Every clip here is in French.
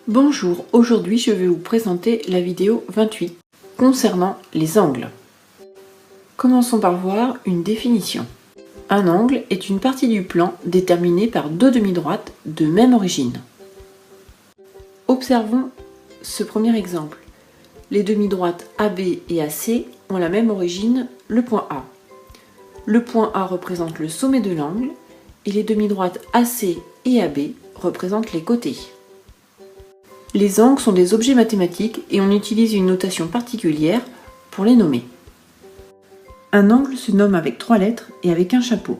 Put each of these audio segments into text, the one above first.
Bonjour, aujourd'hui je vais vous présenter la vidéo 28 concernant les angles. Commençons par voir une définition. Un angle est une partie du plan déterminée par deux demi-droites de même origine. Observons ce premier exemple. Les demi-droites AB et AC ont la même origine, le point A. Le point A représente le sommet de l'angle et les demi-droites AC et AB représentent les côtés. Les angles sont des objets mathématiques et on utilise une notation particulière pour les nommer. Un angle se nomme avec 3 lettres et avec un chapeau.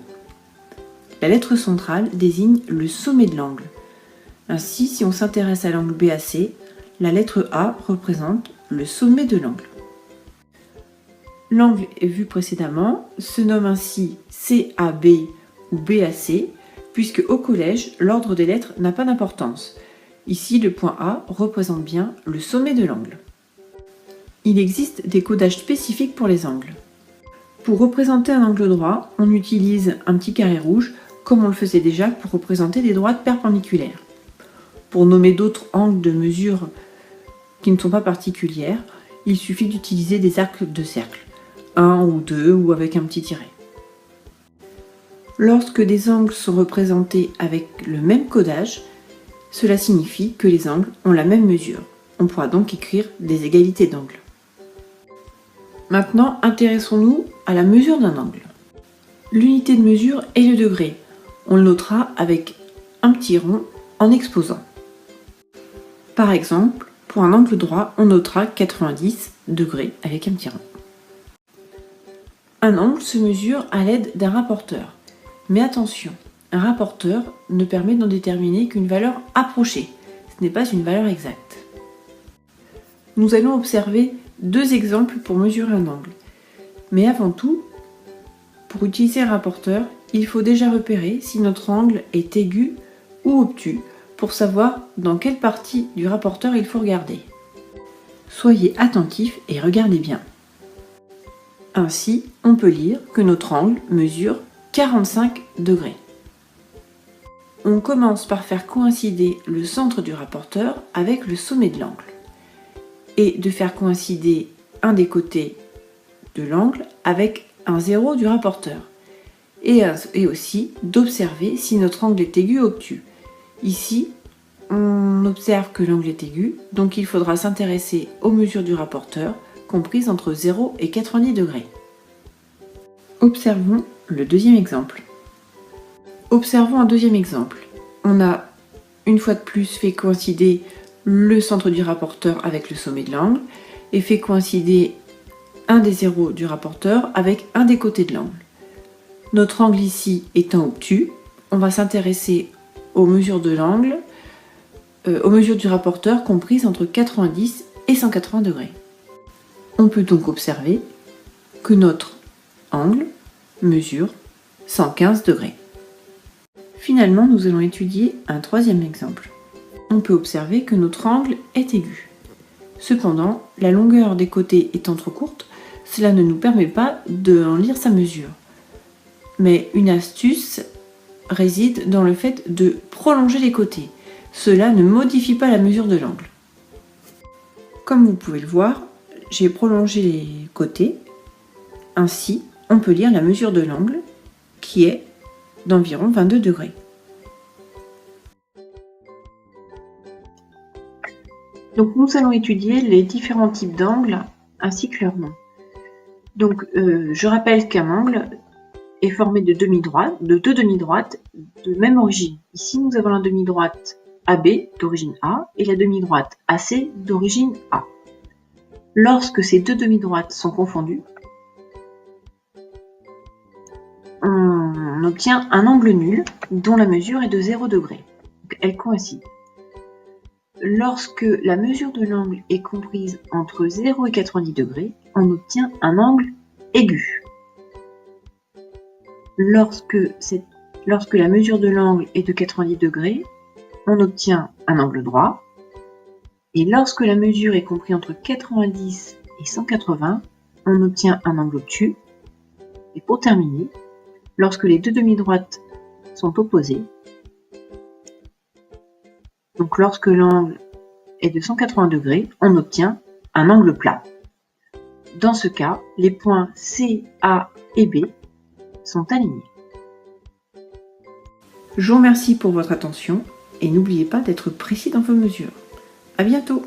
La lettre centrale désigne le sommet de l'angle. Ainsi, si on s'intéresse à l'angle BAC, la lettre A représente le sommet de l'angle. L'angle vu précédemment se nomme ainsi CAB ou BAC, puisque au collège, l'ordre des lettres n'a pas d'importance. Ici, le point A représente bien le sommet de l'angle. Il existe des codages spécifiques pour les angles. Pour représenter un angle droit, on utilise un petit carré rouge, comme on le faisait déjà pour représenter des droites perpendiculaires. Pour nommer d'autres angles de mesure qui ne sont pas particulières, il suffit d'utiliser des arcs de cercle, 1 ou 2 ou avec un petit tiret. Lorsque des angles sont représentés avec le même codage, cela signifie que les angles ont la même mesure. On pourra donc écrire des égalités d'angles. Maintenant, intéressons-nous à la mesure d'un angle. L'unité de mesure est le degré. On le notera avec un petit rond en exposant. Par exemple, pour un angle droit, on notera 90 degrés avec un petit rond. Un angle se mesure à l'aide d'un rapporteur. Mais attention, un rapporteur ne permet d'en déterminer qu'une valeur approchée. Ce n'est pas une valeur exacte. Nous allons observer deux exemples pour mesurer un angle. Mais avant tout, pour utiliser un rapporteur, il faut déjà repérer si notre angle est aigu ou obtus pour savoir dans quelle partie du rapporteur il faut regarder. Soyez attentifs et regardez bien. Ainsi, on peut lire que notre angle mesure 45 degrés. On commence par faire coïncider le centre du rapporteur avec le sommet de l'angle et de faire coïncider un des côtés de l'angle avec un zéro du rapporteur et aussi d'observer si notre angle est aigu ou obtus. Ici, on observe que l'angle est aigu, donc il faudra s'intéresser aux mesures du rapporteur comprises entre 0 et 90 degrés. Observons le deuxième exemple. Observons un deuxième exemple. On a une fois de plus fait coïncider le centre du rapporteur avec le sommet de l'angle et fait coïncider un des zéros du rapporteur avec un des côtés de l'angle. Notre angle ici étant obtus, on va s'intéresser aux mesures de l'angle, aux mesures du rapporteur comprises entre 90 et 180 degrés. On peut donc observer que notre angle mesure 115 degrés. Finalement, nous allons étudier un troisième exemple. On peut observer que notre angle est aigu. Cependant, la longueur des côtés étant trop courte, cela ne nous permet pas d'en lire sa mesure. Mais une astuce réside dans le fait de prolonger les côtés. Cela ne modifie pas la mesure de l'angle. Comme vous pouvez le voir, j'ai prolongé les côtés. Ainsi, on peut lire la mesure de l'angle qui est d'environ 22 degrés. Donc nous allons étudier les différents types d'angles ainsi que leurs noms. Donc je rappelle qu'un angle est formé de deux demi-droites de même origine. Ici nous avons la demi-droite AB d'origine A et la demi-droite AC d'origine A. Lorsque ces deux demi-droites sont confondues, on obtient un angle nul dont la mesure est de 0 degré. Donc, elles coïncident. Lorsque la mesure de l'angle est comprise entre 0 et 90 degrés, on obtient un angle aigu. Lorsque la mesure de l'angle est de 90 degrés, on obtient un angle droit. Et lorsque la mesure est comprise entre 90 et 180, on obtient un angle obtus. Et pour terminer, lorsque les deux demi-droites sont opposées, donc lorsque l'angle est de 180 degrés, on obtient un angle plat. Dans ce cas, les points C, A et B sont alignés. Je vous remercie pour votre attention et n'oubliez pas d'être précis dans vos mesures. À bientôt!